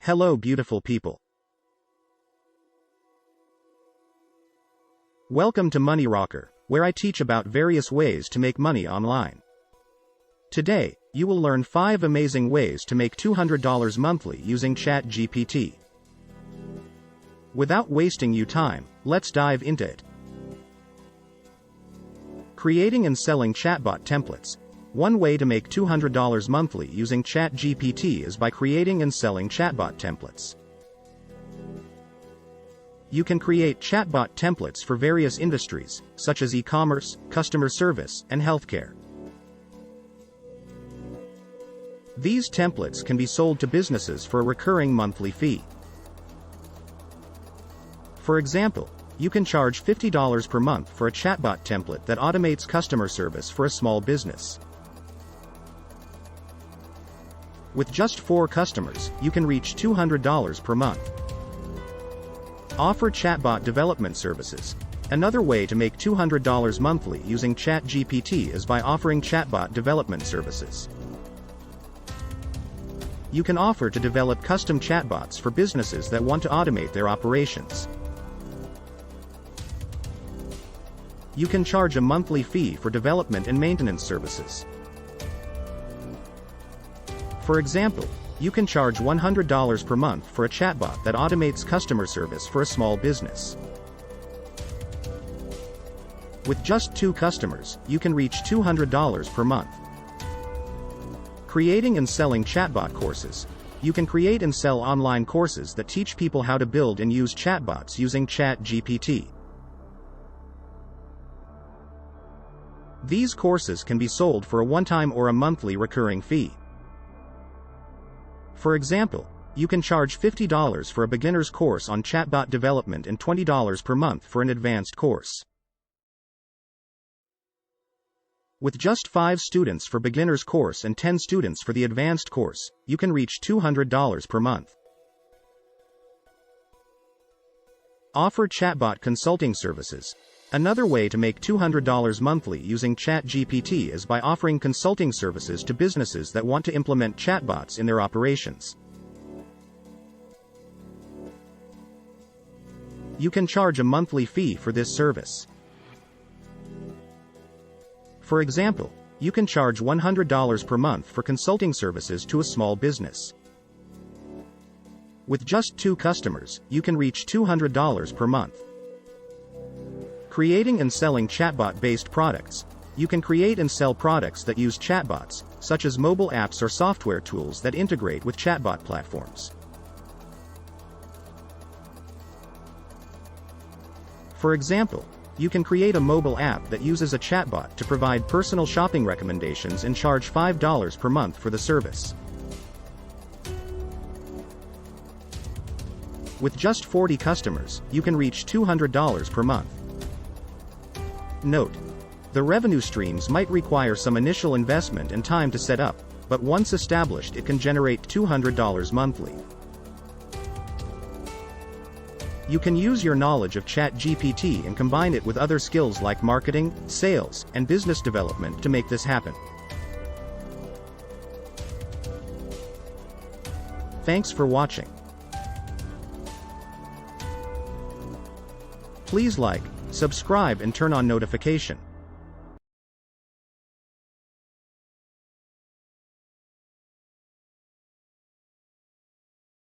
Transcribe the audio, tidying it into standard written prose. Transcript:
Hello beautiful people. Welcome to Money Rocker, where I teach about various ways to make money online. Today, you will learn 5 amazing ways to make $200 monthly using ChatGPT. Without wasting you time, let's dive into it. Creating and selling chatbot templates. One way to make $200 monthly using ChatGPT is by creating and selling chatbot templates. You can create chatbot templates for various industries, such as e-commerce, customer service, and healthcare. These templates can be sold to businesses for a recurring monthly fee. For example, you can charge $50 per month for a chatbot template that automates customer service for a small business. With just 4 customers, you can reach $200 per month. Offer chatbot development services. Another way to make $200 monthly using ChatGPT is by offering chatbot development services. You can offer to develop custom chatbots for businesses that want to automate their operations. You can charge a monthly fee for development and maintenance services. For example, you can charge $100 per month for a chatbot that automates customer service for a small business. With just 2 customers, you can reach $200 per month. Creating and selling chatbot courses. You can create and sell online courses that teach people how to build and use chatbots using ChatGPT. These courses can be sold for a one-time or a monthly recurring fee. For example, you can charge $50 for a beginner's course on chatbot development and $20 per month for an advanced course. With just 5 students for beginner's course and 10 students for the advanced course, you can reach $200 per month. Offer chatbot consulting services. Another way to make $200 monthly using ChatGPT is by offering consulting services to businesses that want to implement chatbots in their operations. You can charge a monthly fee for this service. For example, you can charge $100 per month for consulting services to a small business. With just 2 customers, you can reach $200 per month. Creating and selling chatbot-based products. You can create and sell products that use chatbots, such as mobile apps or software tools that integrate with chatbot platforms. For example, you can create a mobile app that uses a chatbot to provide personal shopping recommendations and charge $5 per month for the service. With just 40 customers, you can reach $200 per month. Note: the revenue streams might require some initial investment and time to set up, but once established it can generate $200 monthly. You can use your knowledge of ChatGPT and combine it with other skills like marketing, sales, and business development to make this happen. Thanks for watching. Please like, subscribe and turn on notification.